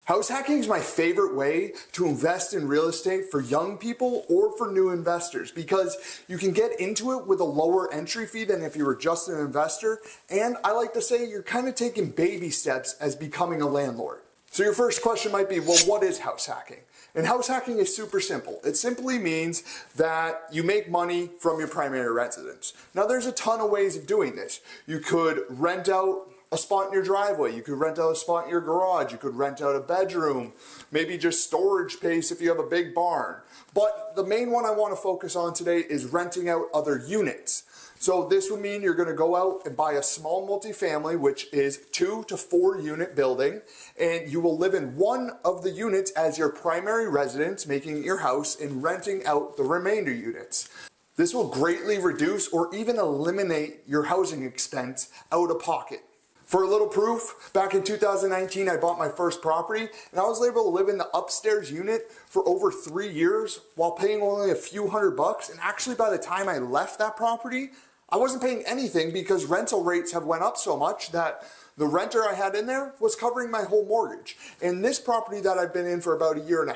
House hacking is my favorite way to invest in real estate for young people or for new investors because you can get into it with a lower entry fee than if you were just an investor. And I like to say you're kind of taking baby steps as becoming a landlord. So your first question might be, well, what is house hacking? And house hacking is super simple. It simply means that you make money from your primary residence. Now there's a ton of ways of doing this. You could rent out a spot in your driveway, you could rent out a spot in your garage, you could rent out a bedroom, maybe just storage space if you have a big barn. But the main one I want to focus on today is renting out other units. So this would mean you're going to go out and buy a small multifamily, which is 2 to 4 unit building, and you will live in one of the units as your primary residence, making it your house, and renting out the remainder units. This will greatly reduce or even eliminate your housing expense out of pocket. For a little proof, back in 2019, I bought my first property and I was able to live in the upstairs unit for over 3 years while paying only a few $100. And actually by the time I left that property, I wasn't paying anything because rental rates have went up so much that the renter I had in there was covering my whole mortgage. And this property that I've been in for about 1.5 years,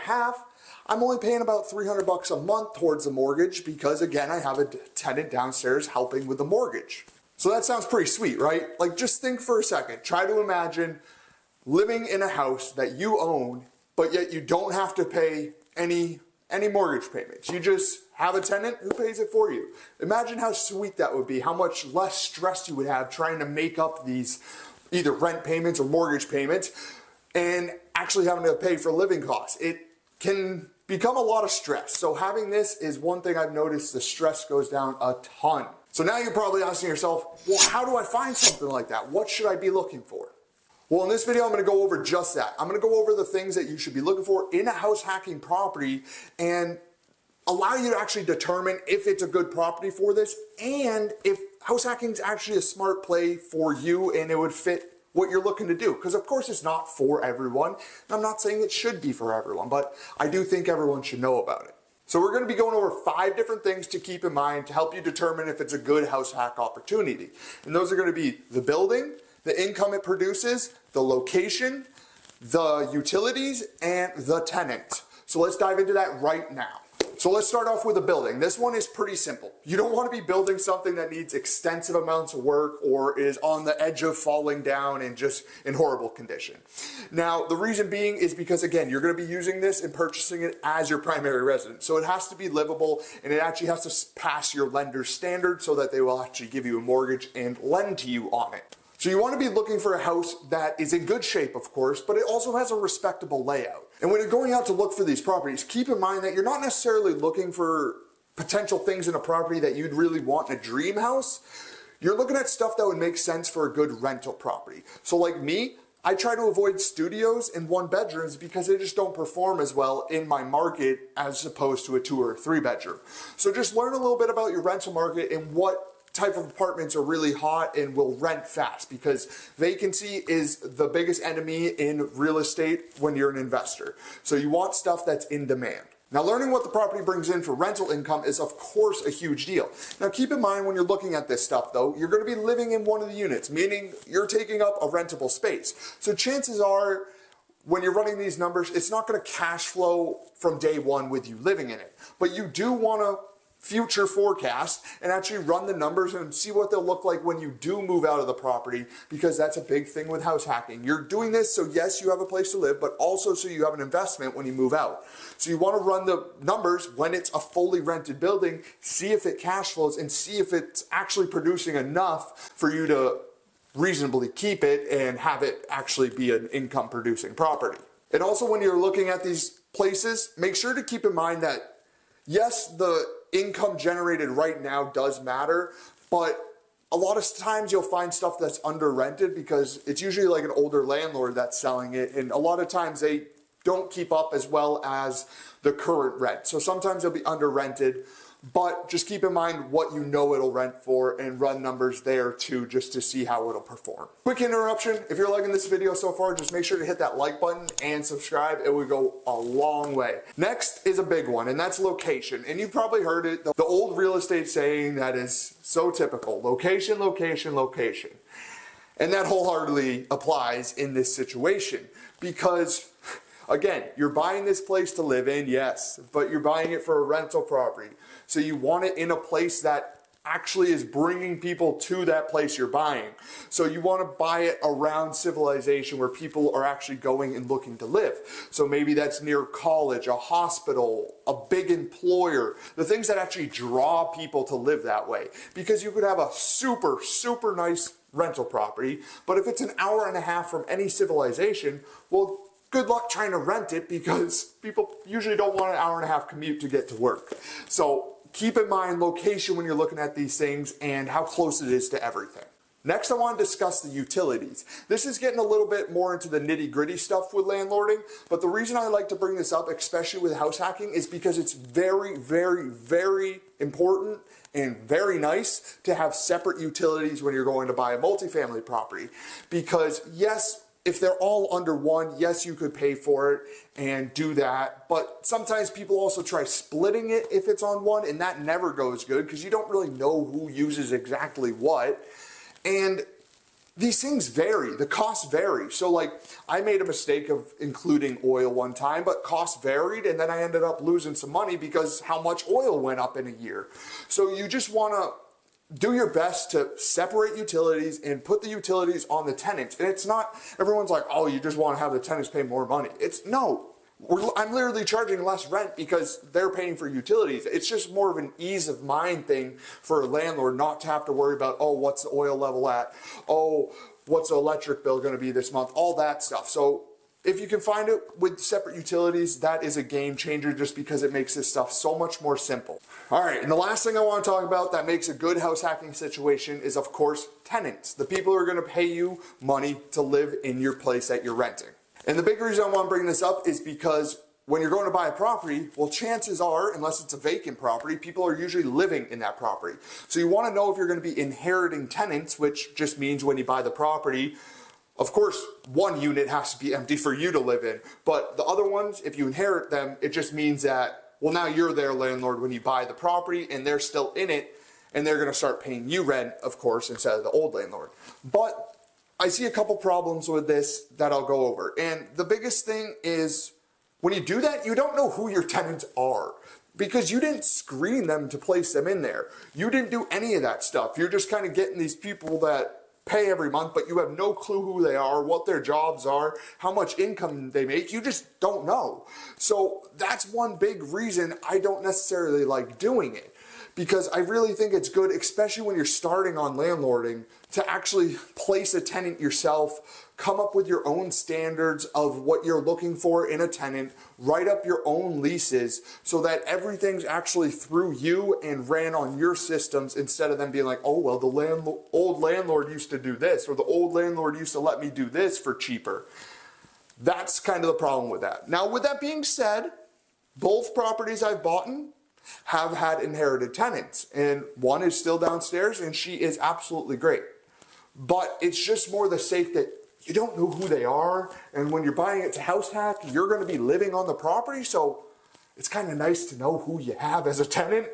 I'm only paying about $300 a month towards the mortgage because again, I have a tenant downstairs helping with the mortgage. So that sounds pretty sweet, right? Like just think for a second. Try to imagine living in a house that you own, but yet you don't have to pay any mortgage payments. You just have a tenant who pays it for you. Imagine how sweet that would be, how much less stress you would have trying to make up these either rent payments or mortgage payments and actually having to pay for living costs. It can become a lot of stress. So having this is one thing I've noticed, the stress goes down a ton. So now you're probably asking yourself, well, how do I find something like that? What should I be looking for? Well, in this video, I'm going to go over just that. I'm going to go over the things that you should be looking for in a house hacking property and allow you to actually determine if it's a good property for this and if house hacking is actually a smart play for you and it would fit what you're looking to do. Because of course it's not for everyone. And I'm not saying it should be for everyone, but I do think everyone should know about it. So we're going to be going over 5 different things to keep in mind to help you determine if it's a good house hack opportunity. And those are going to be the building, the income it produces, the location, the utilities, and the tenant. So let's dive into that right now. So let's start off with a building. This one is pretty simple. You don't want to be building something that needs extensive amounts of work or is on the edge of falling down and just in horrible condition. Now, the reason being is because, again, you're going to be using this and purchasing it as your primary residence. So it has to be livable and it actually has to pass your lender's standard so that they will actually give you a mortgage and lend to you on it. So you want to be looking for a house that is in good shape, of course, but it also has a respectable layout. And when you're going out to look for these properties, keep in mind that you're not necessarily looking for potential things in a property that you'd really want in a dream house. You're looking at stuff that would make sense for a good rental property. So like me, I try to avoid studios and 1-bedrooms because they just don't perform as well in my market as opposed to a 2 or 3 bedroom. So just learn a little bit about your rental market and what type of apartments are really hot and will rent fast because vacancy is the biggest enemy in real estate when you're an investor. So you want stuff that's in demand. Now, learning what the property brings in for rental income is, of course, a huge deal. Now, keep in mind when you're looking at this stuff, though, you're going to be living in one of the units, meaning you're taking up a rentable space. So chances are, when you're running these numbers, it's not going to cash flow from day one with you living in it. But you do want to future forecast and actually run the numbers and see what they'll look like when you do move out of the property, because that's a big thing with house hacking. You're doing this so yes, you have a place to live, but also so you have an investment when you move out. So you want to run the numbers when it's a fully rented building, see if it cash flows and see if it's actually producing enough for you to reasonably keep it and have it actually be an income producing property. And also when you're looking at these places, make sure to keep in mind that yes, the income generated right now does matter, but a lot of times you'll find stuff that's under rented because it's usually like an older landlord that's selling it, and a lot of times they don't keep up as well as the current rent. So sometimes they'll be under rented, but just keep in mind what you know it'll rent for and run numbers there too, just to see how it'll perform. Quick interruption, if you're liking this video so far, just make sure to hit that like button and subscribe. It would go a long way. Next is a big one, and that's location. And you've probably heard it, the old real estate saying that is so typical: location, location, location. And that wholeheartedly applies in this situation because Again, you're buying this place to live in, yes, but you're buying it for a rental property. So you want it in a place that actually is bringing people to that place you're buying. So you want to buy it around civilization where people are actually going and looking to live. So maybe that's near college, a hospital, a big employer, the things that actually draw people to live that way. Because you could have a super, super nice rental property, but if it's an hour and a half from any civilization, well, good luck trying to rent it because people usually don't want an hour and a half commute to get to work. So keep in mind location when you're looking at these things and how close it is to everything. Next, I want to discuss the utilities. This is getting a little bit more into the nitty-gritty stuff with landlording, but the reason I like to bring this up, especially with house hacking, is because it's very, very, very important and very nice to have separate utilities when you're going to buy a multifamily property. Because yes, if they're all under one, yes, you could pay for it and do that. But sometimes people also try splitting it if it's on one, and that never goes good because you don't really know who uses exactly what. And these things vary. The costs vary. So like I made a mistake of including oil one time, but costs varied, and then I ended up losing some money because how much oil went up in a year. So you just want to do your best to separate utilities and put the utilities on the tenants. And it's not, everyone's like, oh, you just want to have the tenants pay more money. It's no, I'm literally charging less rent because they're paying for utilities. It's just more of an ease of mind thing for a landlord not to have to worry about, oh, what's the oil level at? Oh, what's the electric bill going to be this month? All that stuff. So if you can find it with separate utilities, that is a game changer just because it makes this stuff so much more simple. All right, and the last thing I want to talk about that makes a good house hacking situation is, of course, tenants. The people who are going to pay you money to live in your place that you're renting. And the big reason I want to bring this up is because when you're going to buy a property, well, chances are, unless it's a vacant property, people are usually living in that property. So you want to know if you're going to be inheriting tenants, which just means when you buy the property, of course, one unit has to be empty for you to live in, but the other ones, if you inherit them, it just means that, well, now you're their landlord when you buy the property and they're still in it and they're going to start paying you rent, of course, instead of the old landlord. But I see a couple problems with this that I'll go over. And the biggest thing is when you do that, you don't know who your tenants are because you didn't screen them to place them in there. You didn't do any of that stuff. You're just kind of getting these people that pay every month, but you have no clue who they are, what their jobs are, how much income they make. You just don't know. So that's one big reason I don't necessarily like doing it, because I really think it's good, especially when you're starting on landlording, to actually place a tenant yourself, come up with your own standards of what you're looking for in a tenant, write up your own leases so that everything's actually through you and ran on your systems instead of them being like, oh, well, the old landlord used to do this, or the old landlord used to let me do this for cheaper. That's kind of the problem with that. Now, with that being said, both properties I've bought have had inherited tenants, and one is still downstairs and she is absolutely great. But it's just more the safe that you don't know who they are, and when you're buying it to house hack, you're going to be living on the property, so it's kind of nice to know who you have as a tenant.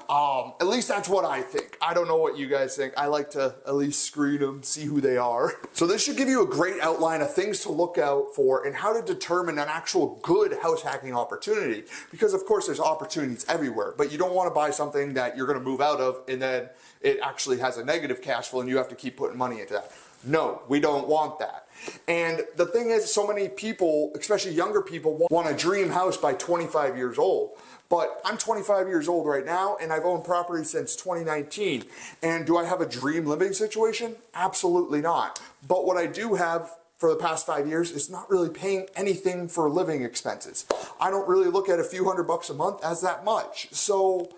At least that's what I think. I don't know what you guys think. I like to at least screen them, see who they are. So this should give you a great outline of things to look out for and how to determine an actual good house hacking opportunity. Because of course there's opportunities everywhere, but you don't want to buy something that you're going to move out of and then it actually has a negative cash flow and you have to keep putting money into that. No, we don't want that. And the thing is, so many people, especially younger people, want a dream house by 25 years old. But I'm 25 years old right now, and I've owned property since 2019. And do I have a dream living situation? Absolutely not. But what I do have for the past 5 years is not really paying anything for living expenses. I don't really look at a few $100 a month as that much. So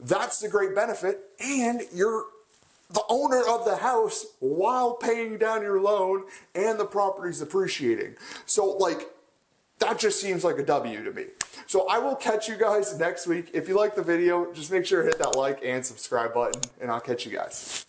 that's the great benefit. And you're the owner of the house while paying down your loan and the property's appreciating. So like, that just seems like a W to me. So I will catch you guys next week. If you like the video, just make sure to hit that like and subscribe button, and I'll catch you guys.